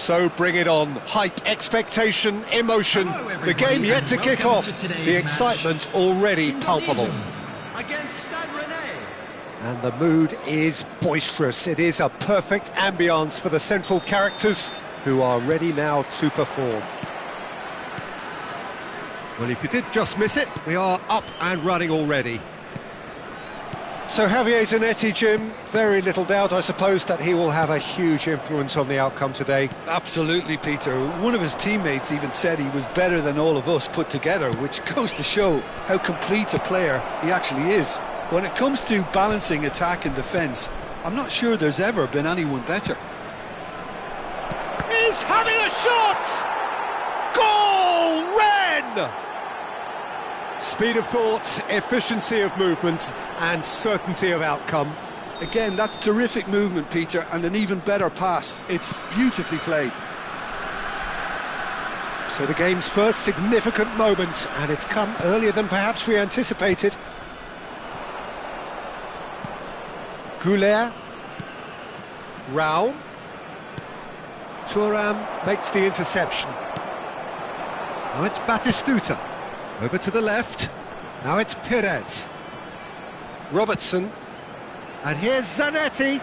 So bring it on. Hype, expectation, emotion. The game yet to kick off. The excitement already palpable. And the mood is boisterous. It is a perfect ambience for the central characters who are ready now to perform. Well, if you did just miss it, we are up and running already. So Javier Zanetti, Jim, very little doubt, I suppose, that he will have a huge influence on the outcome today. Absolutely, Peter. One of his teammates even said he was better than all of us put together, which goes to show how complete a player he actually is. When it comes to balancing attack and defence, I'm not sure there's ever been anyone better. He's having a shot! Goal! Ren! Speed of thought, efficiency of movement and certainty of outcome. Again, that's terrific movement, Peter, and an even better pass. It's beautifully played. So the game's first significant moment, and it's come earlier than perhaps we anticipated. Goulet. Raul. Thuram makes the interception. Now it's Batistuta. Over to the left. Now it's Perez. Robertson. And here's Zanetti.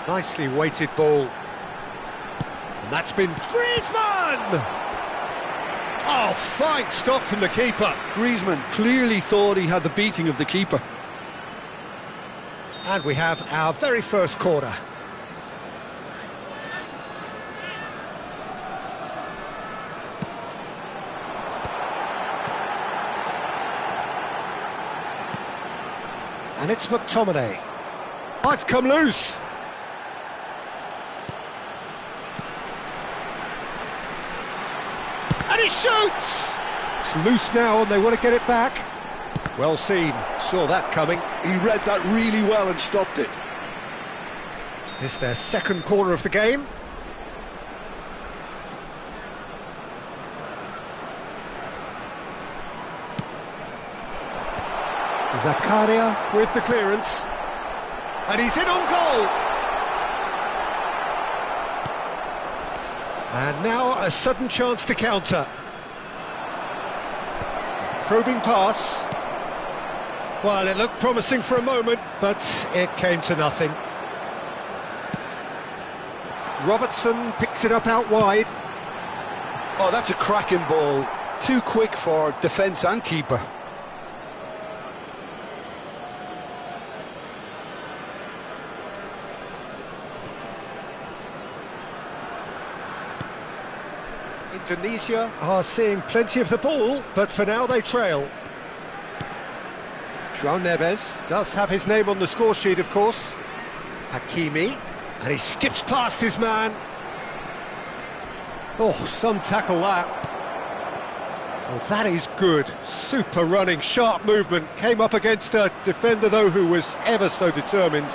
Nicely weighted ball. And that's been Griezmann! Oh, fine stop from the keeper. Griezmann clearly thought he had the beating of the keeper. And we have our very first corner. And it's McTominay. Oh, it's come loose. And he shoots! It's loose now and they want to get it back. Well seen, saw that coming. He read that really well and stopped it. It's their second corner of the game. Zakaria with the clearance. And he's in on goal! And now a sudden chance to counter. Probing pass. Well, it looked promising for a moment, but it came to nothing. Robertson picks it up out wide. Oh, that's a cracking ball. Too quick for defence and keeper. Indonesia are seeing plenty of the ball, but for now they trail. João Neves does have his name on the score sheet, of course. Hakimi, and he skips past his man. Oh, some tackle that. Well, that is good. Super running, sharp movement. Came up against a defender, though, who was ever so determined.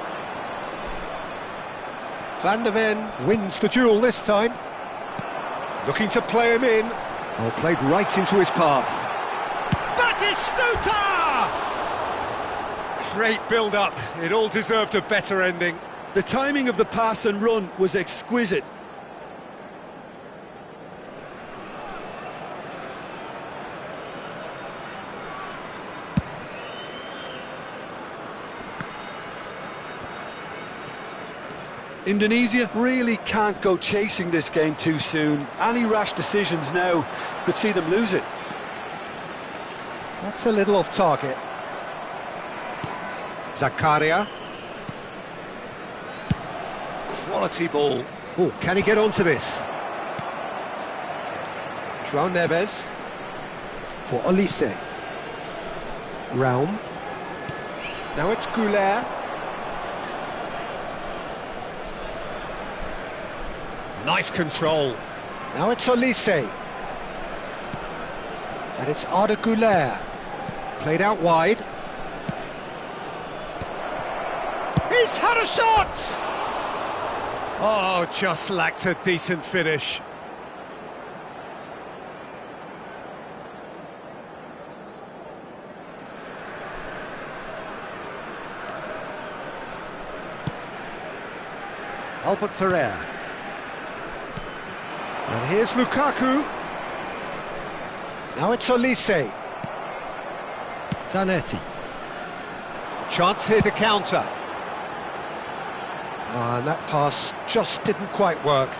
Van der Ven wins the duel this time. Looking to play him in. Oh, played right into his path. Batistuta! Great build-up. It all deserved a better ending. The timing of the pass and run was exquisite. Indonesia really can't go chasing this game too soon. Any rash decisions now could see them lose it. That's a little off target. Zakaria. Quality ball. Oh, can he get onto this? João Neves for Olise. Raum. Now it's Goulet. Nice control. Now it's Olise. And it's Arda Güler. Played out wide. He's had a shot! Oh, just lacked a decent finish. Albert Ferrer. And here's Lukaku. Now it's Olise. Zanetti. Chance here to counter. And that pass just didn't quite work.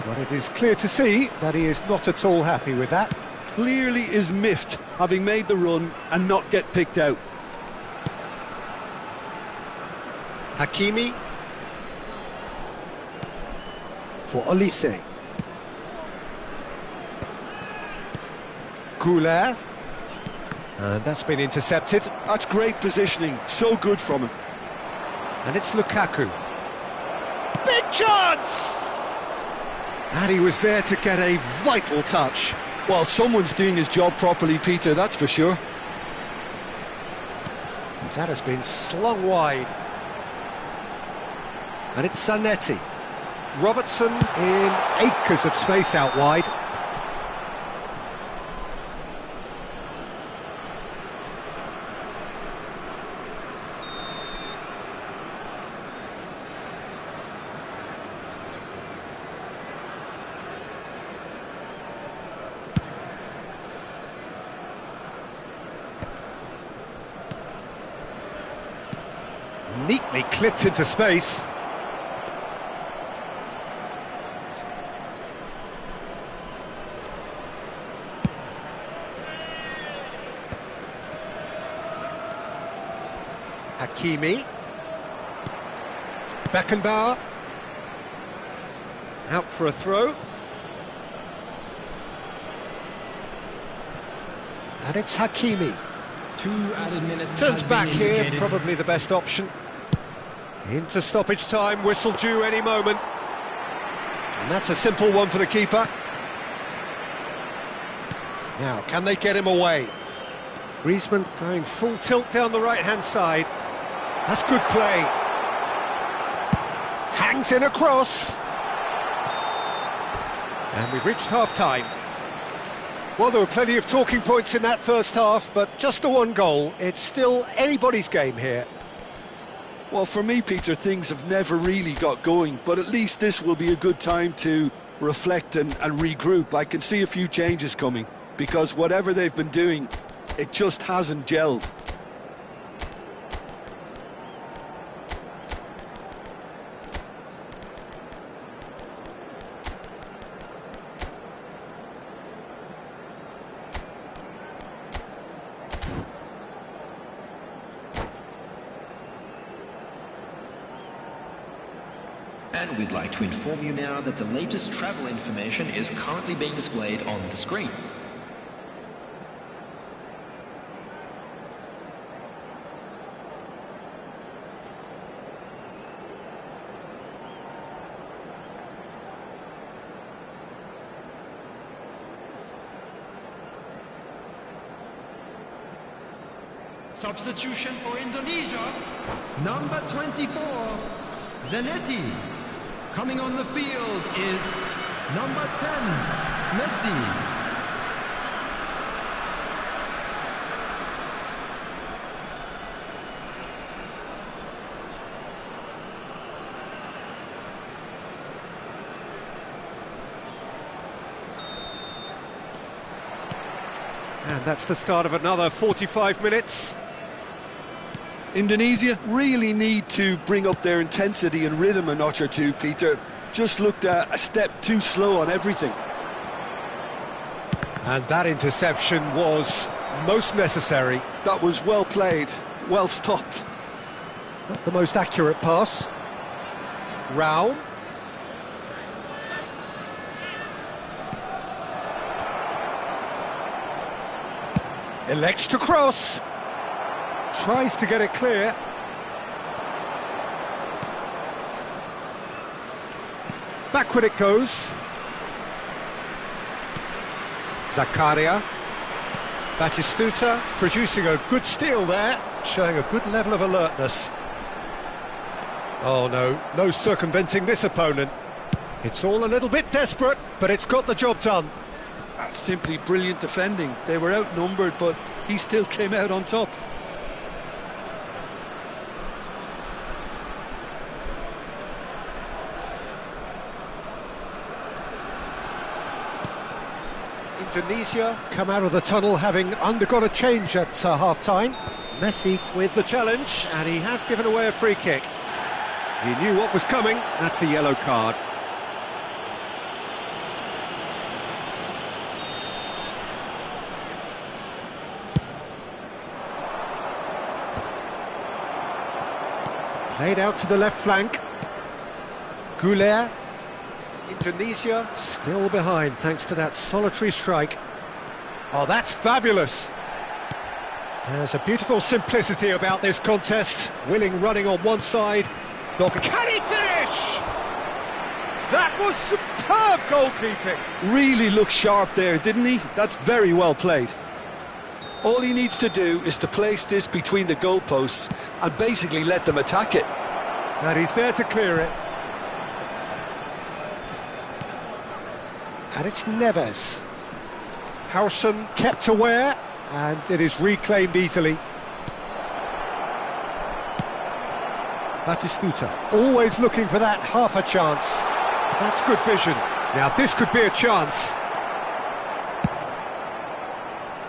But it is clear to see that he is not at all happy with that. Clearly is miffed, having made the run and not get picked out. Hakimi. For Olise. Goulet. And that's been intercepted. That's great positioning, so good from him. And it's Lukaku. Big chance! And he was there to get a vital touch. Well, someone's doing his job properly, Peter, that's for sure. That has been slung wide. And it's Zanetti. Robertson in acres of space out wide. Neatly clipped into space. Hakimi. Beckenbauer. Out for a throw. And it's Hakimi. 2 added minutes. Turns back here, probably the best option. Into stoppage time, whistle due any moment. And that's a simple one for the keeper. Now, can they get him away? Griezmann going full tilt down the right-hand side. That's good play. Hangs in a cross. And we've reached half-time. Well, there were plenty of talking points in that first half, but just the one goal. It's still anybody's game here. Well, for me, Peter, things have never really got going, but at least this will be a good time to reflect and regroup. I can see a few changes coming, because whatever they've been doing, it just hasn't gelled. And we'd like to inform you now that the latest travel information is currently being displayed on the screen. Substitution for Indonesia, number 24, Zanetti. Coming on the field is number 10, Messi. And that's the start of another 45 minutes. Indonesia really need to bring up their intensity and rhythm a notch or two, Peter. Just looked a step too slow on everything. And that interception was most necessary. That was well played, well stopped. Not the most accurate pass. Raul. Elects to cross. Tries to get it clear. Backward it goes. Zakaria. Batistuta producing a good steal there, showing a good level of alertness. Oh no, no circumventing this opponent. It's all a little bit desperate, but it's got the job done. That's simply brilliant defending. They were outnumbered, but he still came out on top. Indonesia come out of the tunnel having undergone a change at half-time. Messi with the challenge, and he has given away a free kick. He knew what was coming, that's a yellow card. Played out to the left flank. Goulet. Indonesia still behind thanks to that solitary strike. Oh, that's fabulous. There's a beautiful simplicity about this contest. Willing running on one side. Can he finish? That was superb goalkeeping. Really looked sharp there, didn't he? That's very well played. All he needs to do is to place this between the goalposts and basically let them attack it. And he's there to clear it. And it's Neves. Howson kept aware, and it is reclaimed easily. Batistuta, always looking for that half a chance. That's good vision. Now this could be a chance.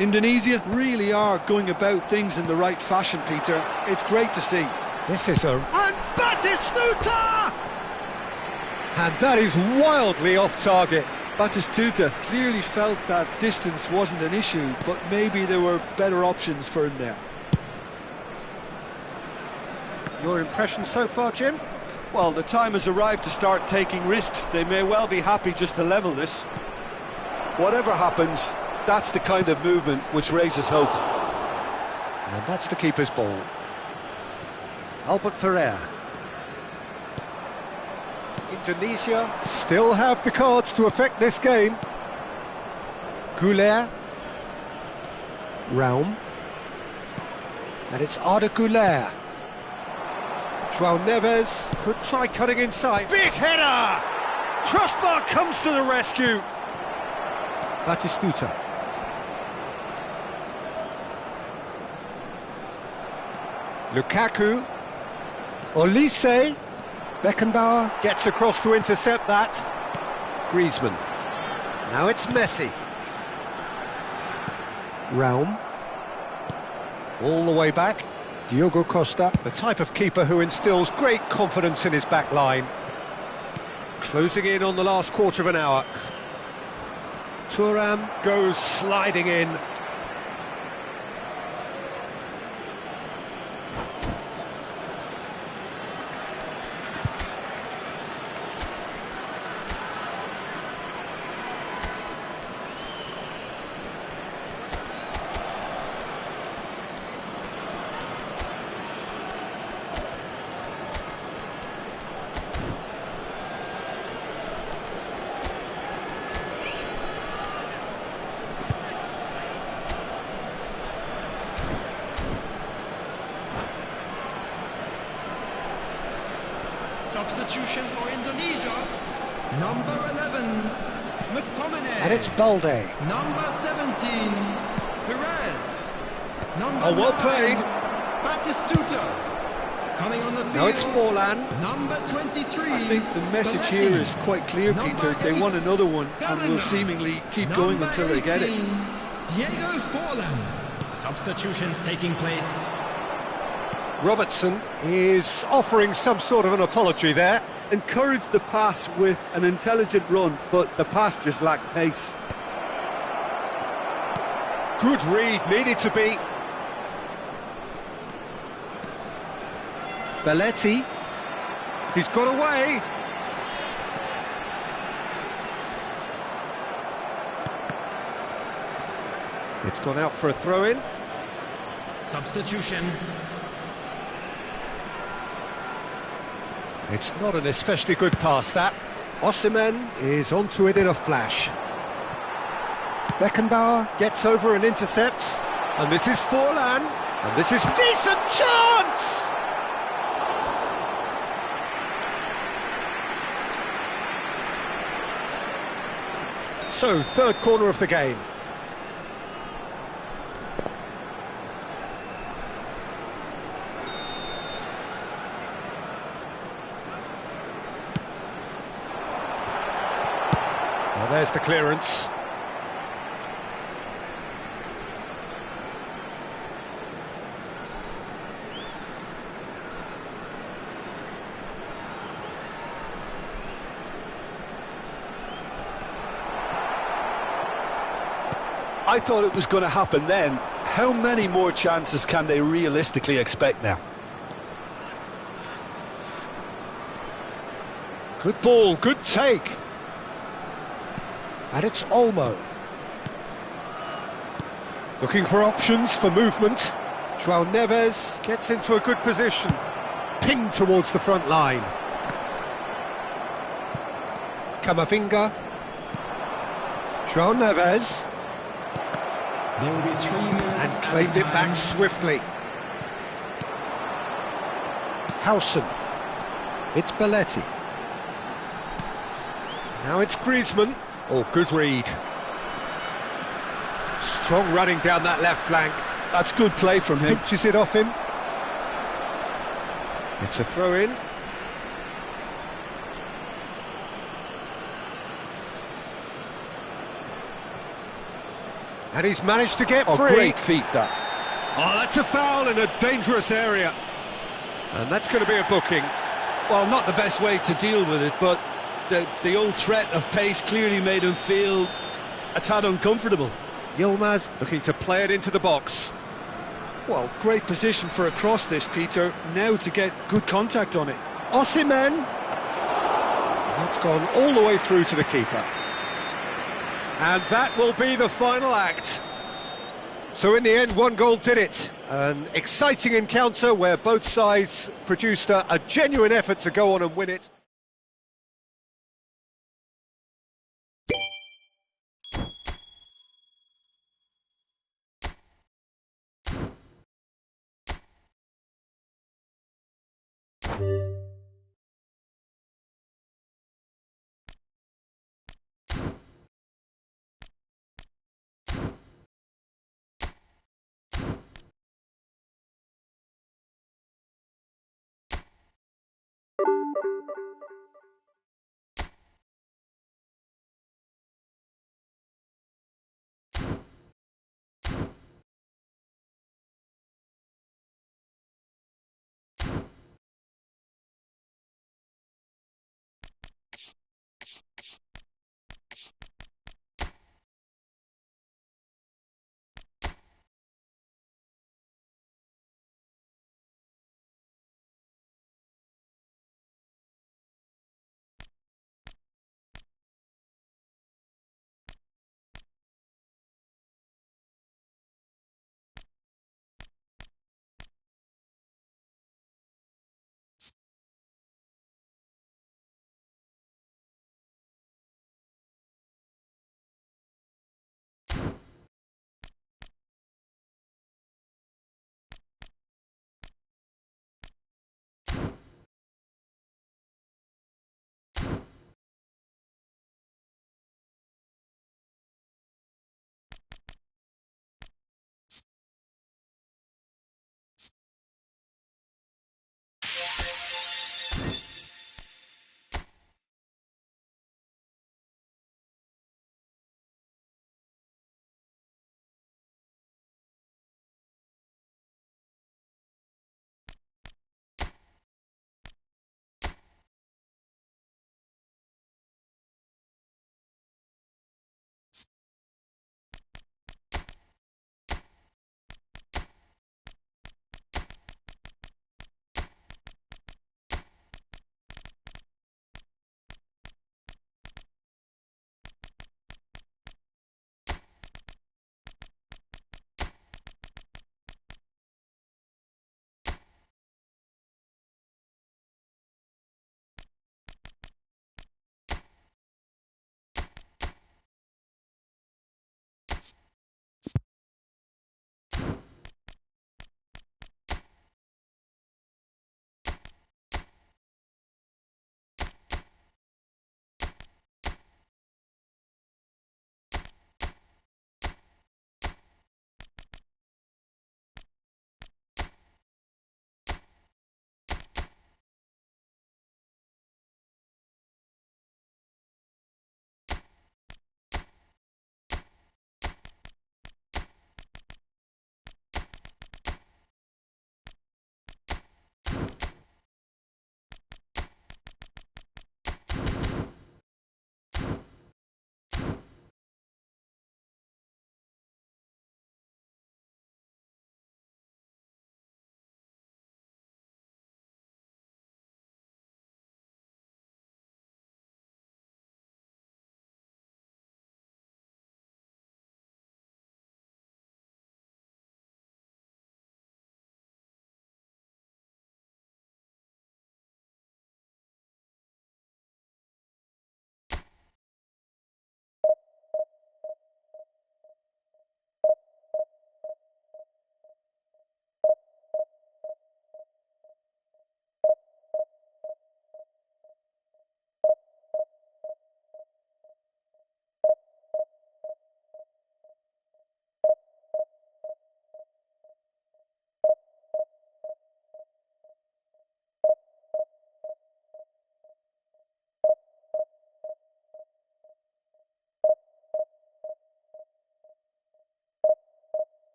Indonesia really are going about things in the right fashion, Peter. It's great to see. This is a... And Batistuta! And that is wildly off target. Batistuta clearly felt that distance wasn't an issue, but maybe there were better options for him there. Your impression so far, Jim? Well, the time has arrived to start taking risks. They may well be happy just to level this. Whatever happens, that's the kind of movement which raises hope. And that's the keeper's ball. Albert Ferrer. Indonesia still have the cards to affect this game. Goulet. Raum. And it's Arda Goulet. João Neves could try cutting inside. Big header! Crossbar comes to the rescue. Batistuta. Lukaku. Olise. Beckenbauer gets across to intercept that. Griezmann. Now it's Messi. Raum. All the way back. Diogo Costa, the type of keeper who instills great confidence in his back line. Closing in on the last quarter of an hour. Thuram goes sliding in. Substitution for Indonesia, number 11, McTominay. And it's Balde. Number 17, Perez. Number Oh, well 9, played. Batistuta. Coming on the field. Now it's Forlan. Number 23. I think the message here is quite clear, Peter. They want another one and will seemingly keep going until they get it. Diego Forlan. Substitutions taking place. Robertson is offering some sort of an apology there. Encouraged the pass with an intelligent run, but the pass just lacked pace. Good read, needed to be. Belletti. He's got away. It's gone out for a throw-in. Substitution. It's not an especially good pass, that. Osimhen is onto it in a flash. Beckenbauer gets over and intercepts. And this is Forlan. And this is decent chance! So, third corner of the game. Well, there's the clearance. I thought it was going to happen then. How many more chances can they realistically expect now? Good ball, good take. And it's Olmo. Looking for options for movement. João Neves gets into a good position. Pinged towards the front line. Camavinga. João Neves. There will be 3 minutes. And claimed it back swiftly. Howson. It's Belletti. Now it's Griezmann. Oh, good read. Strong running down that left flank. That's good play from him. Pinches it off him. It's a throw-in. And he's managed to get free. Great feat, that. Oh, that's a foul in a dangerous area. And that's going to be a booking. Well, not the best way to deal with it, but the old threat of pace clearly made him feel a tad uncomfortable. Yilmaz looking to play it into the box. Well, great position for a cross this, Peter. Now to get good contact on it. Osimhen. That's gone all the way through to the keeper. And that will be the final act. So in the end, one goal did it. An exciting encounter where both sides produced a genuine effort to go on and win it.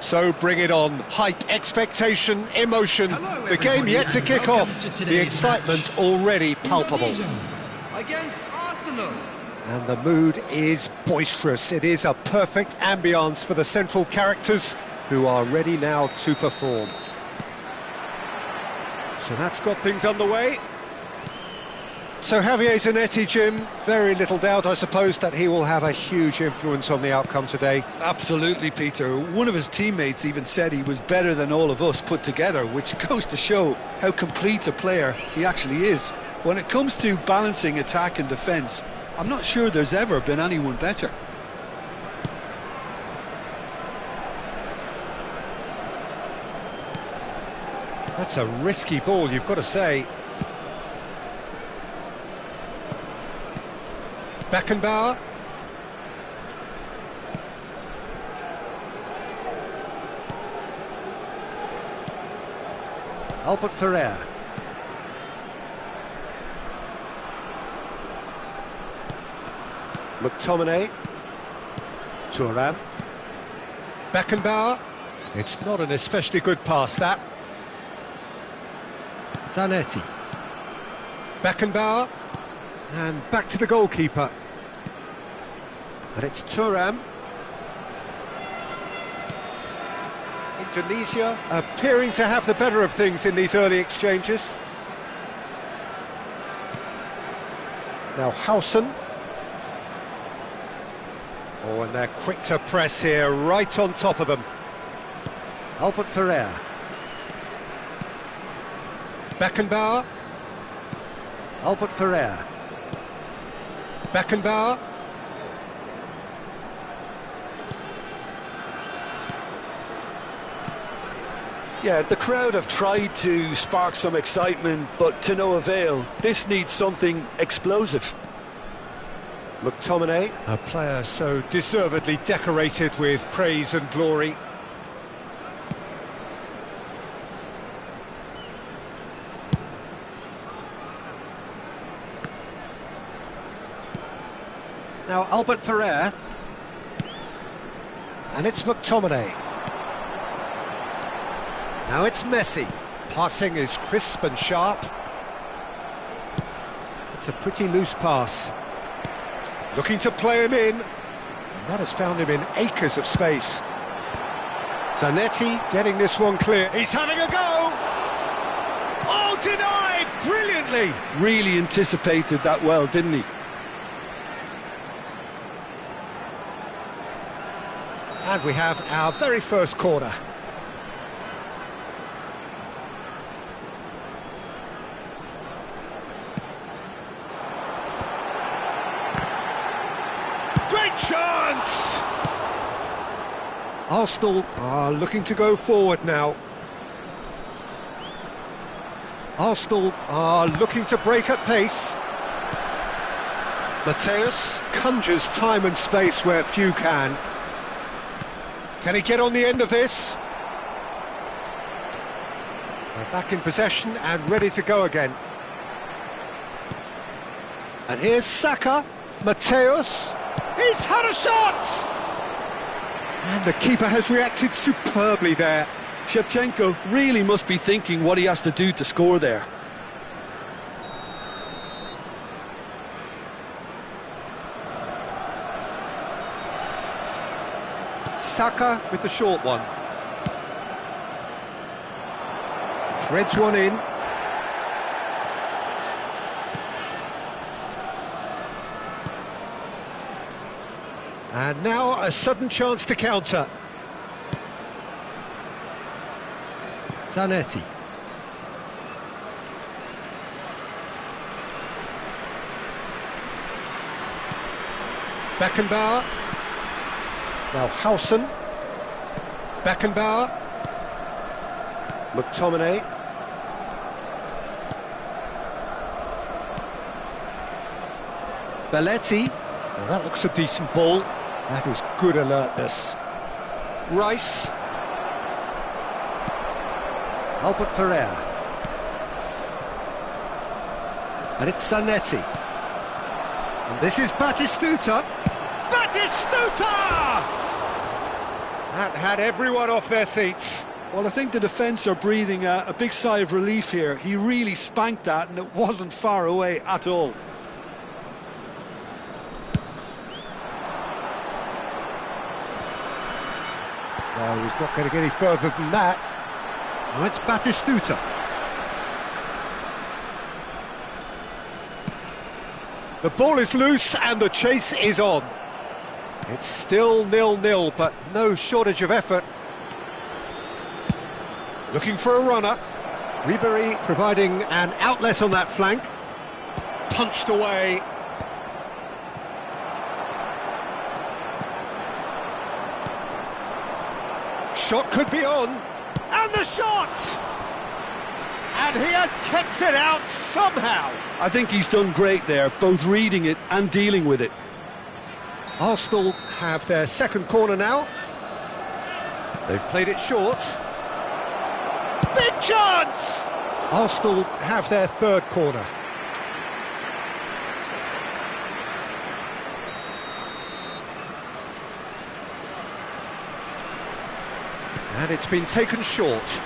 So bring it on. Hype, expectation, emotion. Hello, The game everybody, yet to and kick welcome off. to The today's excitement match. already palpable. Against Arsenal. And the mood is boisterous. It is a perfect ambience for the central characters who are ready now to perform. So that's got things underway. So Javier Zanetti, Jim, very little doubt, I suppose, that he will have a huge influence on the outcome today. Absolutely, Peter. One of his teammates even said he was better than all of us put together, which goes to show how complete a player he actually is. When it comes to balancing attack and defence, I'm not sure there's ever been anyone better. That's a risky ball, you've got to say. Beckenbauer. Albert Ferrer. McTominay. Thuram. Beckenbauer. It's not an especially good pass, that. Zanetti. Beckenbauer. And back to the goalkeeper. And it's Thuram. Indonesia appearing to have the better of things in these early exchanges. Now Howson. Oh, and they're quick to press here, right on top of them. Albert Ferrer. Beckenbauer. Albert Ferrer. Beckenbauer. Yeah, the crowd have tried to spark some excitement, but to no avail. This needs something explosive. McTominay, a player so deservedly decorated with praise and glory. Now Albert Ferrer, and it's McTominay. Now it's Messi. Passing is crisp and sharp. It's a pretty loose pass. Looking to play him in. And that has found him in acres of space. Zanetti getting this one clear. He's having a go! Oh, denied! Brilliantly! Really anticipated that well, didn't he? And we have our very first corner. Great chance! Arsenal are looking to go forward now. Arsenal are looking to break at pace. Mateus conjures time and space where few can. Can he get on the end of this? They're back in possession and ready to go again. And here's Saka, Mateus. He's had a shot! And the keeper has reacted superbly there. Shevchenko really must be thinking what he has to do to score there. Saka with the short one. Threads one in. And now a sudden chance to counter. Zanetti. Beckenbauer. Now Howson. Beckenbauer. McTominay. Belletti. Well, that looks a decent ball. That is good alertness. Rice. Albert Ferrer. And it's Zanetti. And this is Batistuta. Batistuta! That had everyone off their seats. Well, I think the defence are breathing a big sigh of relief here. He really spanked that, and it wasn't far away at all. No, he's not going to get any further than that. Now it's Batistuta. The ball is loose and the chase is on. It's still 0-0, but no shortage of effort. Looking for a runner. Ribery providing an outlet on that flank. Punched away. Shot could be on. And the shot! And he has kept it out somehow. I think he's done great there, both reading it and dealing with it. Arsenal have their second corner now. They've played it short. Big chance! Arsenal have their third corner. And it's been taken short.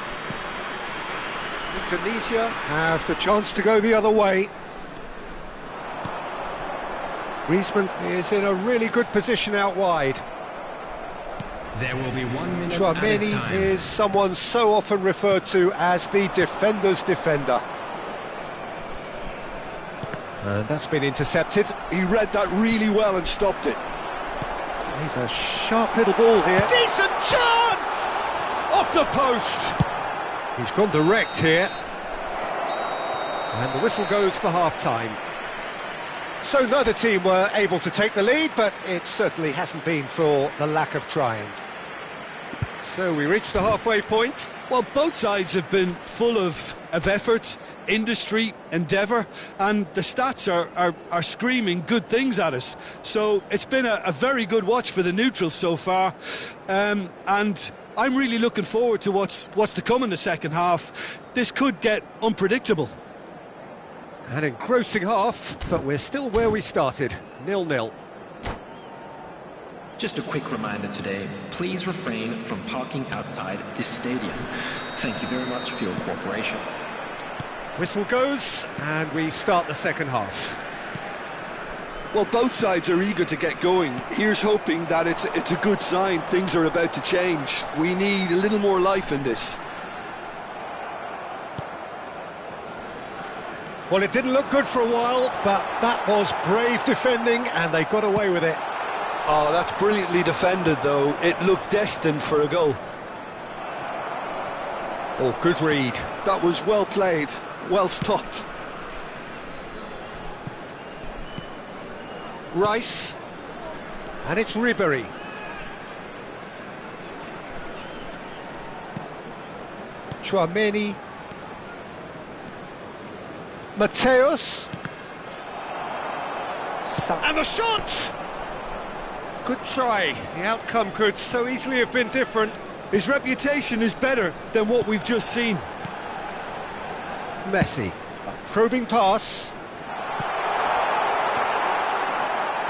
Indonesia have the chance to go the other way. Griezmann is in a really good position out wide. There will be 1 minute Chouameni added time. is someone so often referred to as the defender's defender. And that's been intercepted. He read that really well and stopped it. He's a sharp little ball here. Decent chance! Off the post! He's gone direct here. And the whistle goes for half-time. So neither team were able to take the lead, but it certainly hasn't been for the lack of trying. So we reached the halfway point. Well, both sides have been full of effort, industry, endeavour, and the stats are screaming good things at us. So it's been a very good watch for the neutrals so far, and I'm really looking forward to what's to come in the second half. This could get unpredictable. An engrossing half, but we're still where we started, 0-0. Just a quick reminder today, please refrain from parking outside this stadium. Thank you very much for your cooperation. Whistle goes, and we start the second half. Well, both sides are eager to get going. Here's hoping that it's a good sign. Things are about to change. We need a little more life in this. Well, it didn't look good for a while, but that was brave defending, and they got away with it. Oh, that's brilliantly defended, though. It looked destined for a goal. Oh, good read. That was well played, well stopped. Rice, and it's Ribery. Chouameni. Mateus. And the shot! Good try. The outcome could so easily have been different. His reputation is better than what we've just seen. Messi. A probing pass.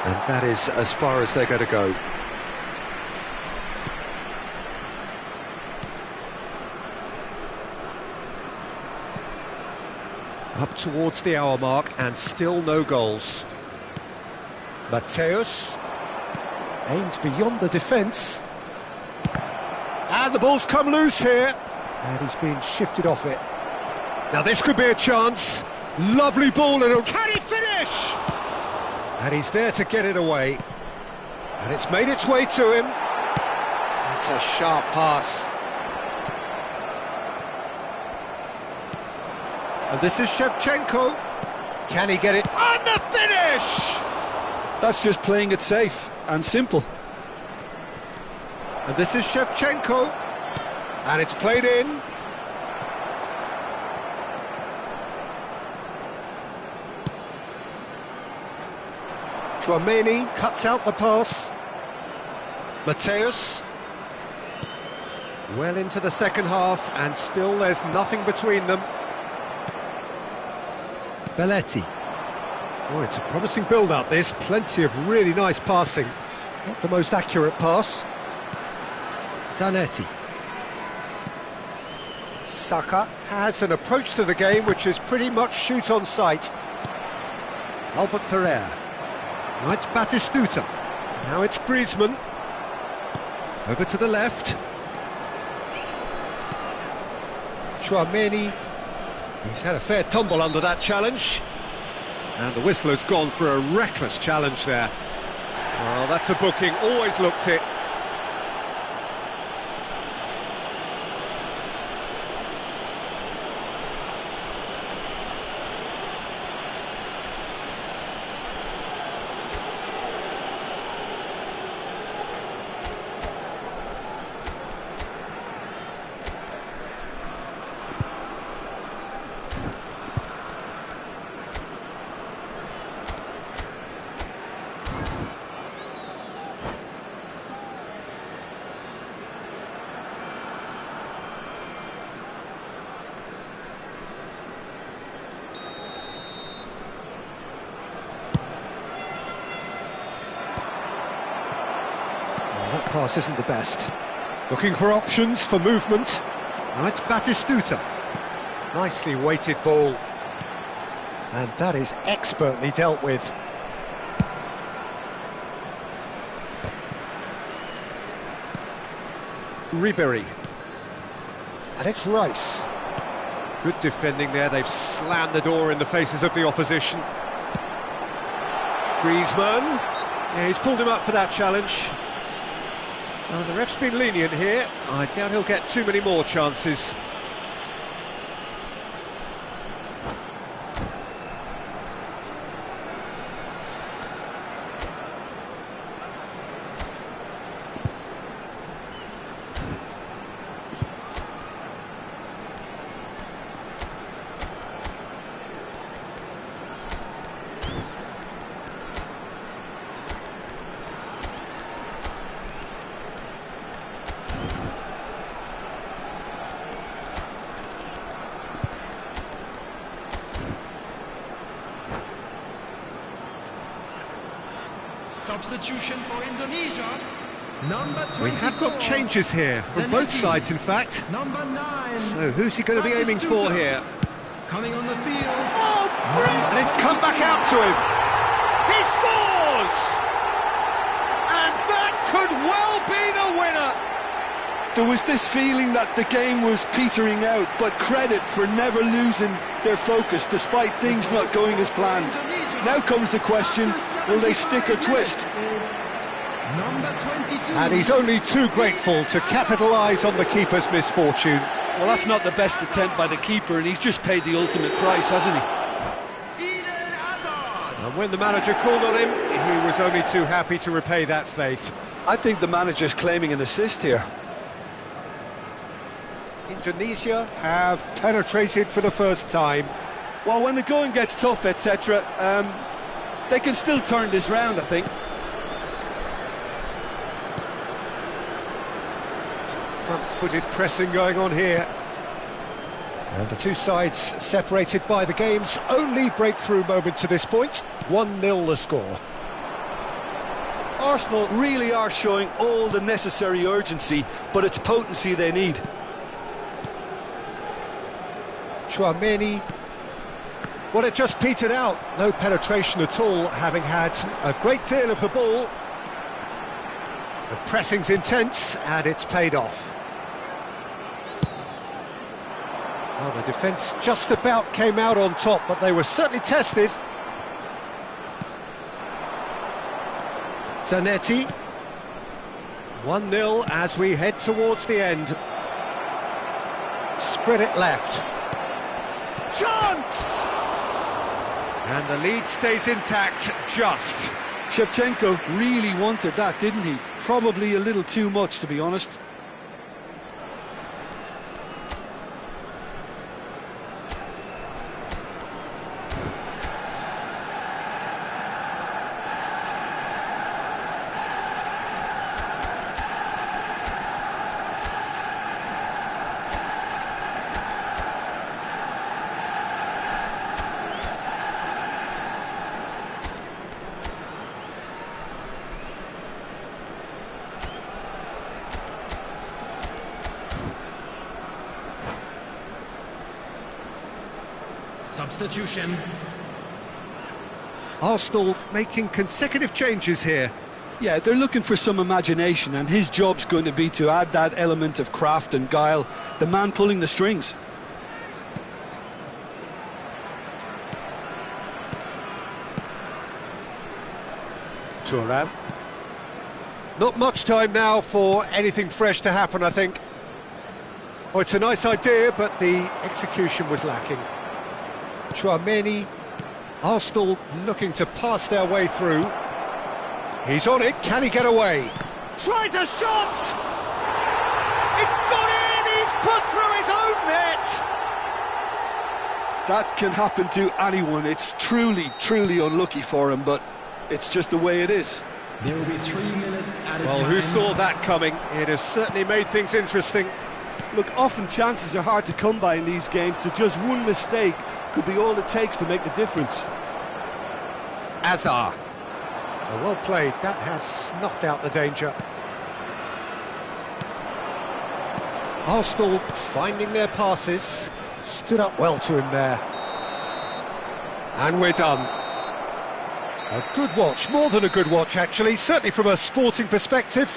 And that is as far as they're going to go. Up towards the hour mark and still no goals. Mateus aimed beyond the defence. And the ball's come loose here. And he's been shifted off it. Now this could be a chance. Lovely ball and can he finish? And he's there to get it away. And it's made its way to him. That's a sharp pass. And this is Shevchenko. Can he get it? And the finish! That's just playing it safe and simple. And this is Shevchenko. And it's played in. Chouameni cuts out the pass. Mateus. Well into the second half, and still there's nothing between them. Belletti. Oh, it's a promising build-up, this. Plenty of really nice passing. Not the most accurate pass. He's Zanetti. Saka has an approach to the game which is pretty much shoot on sight. Albert Ferrer. Now it's Batistuta. Now it's Griezmann. Over to the left. Chouameni. He's had a fair tumble under that challenge. And the whistler's gone for a reckless challenge there. Well, that's a booking, always looked it. That pass isn't the best. Looking for options for movement. Now it's Batistuta. Nicely weighted ball. And that is expertly dealt with. Ribery. And it's Rice. Good defending there, they've slammed the door in the faces of the opposition. Griezmann. Yeah, he's pulled him up for that challenge. Well, the ref's been lenient here. I doubt he'll get too many more chances. Substitution for Indonesia. Number 24. We have got changes here from both sides, in fact. Number 9. So who's he going to be aiming for here? Coming on the field. Oh, brilliant! And it's come back out to him. He scores! And that could well be the winner. There was this feeling that the game was petering out, but credit for never losing their focus despite things not going as planned. Now comes the question, will they stick or twist? Number 22. And he's only too grateful to capitalise on the keeper's misfortune. Well, that's not the best attempt by the keeper, and he's just paid the ultimate price, hasn't he? Eden Hazard. And when the manager called on him, he was only too happy to repay that faith. I think the manager's claiming an assist here. Indonesia have penetrated for the first time. Well, when the going gets tough, etc., they can still turn this round, I think. Front-footed pressing going on here. And the two sides separated by the game's only breakthrough moment to this point. 1-0 the score. Arsenal really are showing all the necessary urgency, but it's potency they need. Chouameni. Well, it just petered out. No penetration at all, having had a great deal of the ball. The pressing's intense, and it's paid off. Well, the defence just about came out on top, but they were certainly tested. Zanetti. 1-0 as we head towards the end. Spread it left. Chance! And the lead stays intact, just. Shevchenko really wanted that, didn't he? Probably a little too much, to be honest. Substitution. Arsenal making consecutive changes here. Yeah, they're looking for some imagination, and his job's going to be to add that element of craft and guile, the man pulling the strings. Thuram. Not much time now for anything fresh to happen, I think. Oh, it's a nice idea, but the execution was lacking. Chouameni. Arsenal looking to pass their way through. He's on it, can he get away? Tries a shot! It's gone in, he's put through his own net! That can happen to anyone. It's truly, truly unlucky for him, but it's just the way it is. There will be 3 minutes added time. Well, who saw that coming? It has certainly made things interesting. Look, often chances are hard to come by in these games, so just one mistake could be all it takes to make the difference. Azar. Well played, that has snuffed out the danger. Arsenal finding their passes, stood up well to him there. And we're done. A good watch, more than a good watch actually, certainly from a sporting perspective.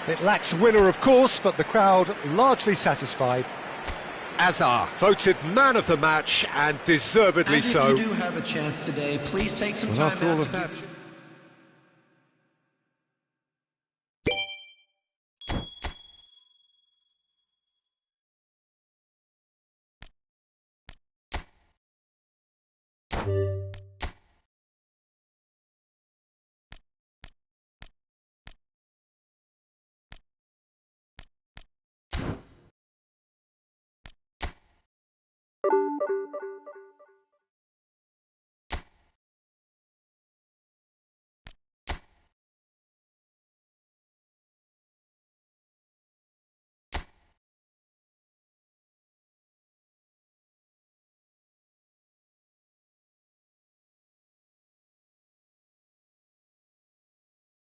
It lacks winner of course, but the crowd largely satisfied. Azar, voted man of the match, and deservedly And if so. you do have a chance today, please take some Well, time after out all to of that... give-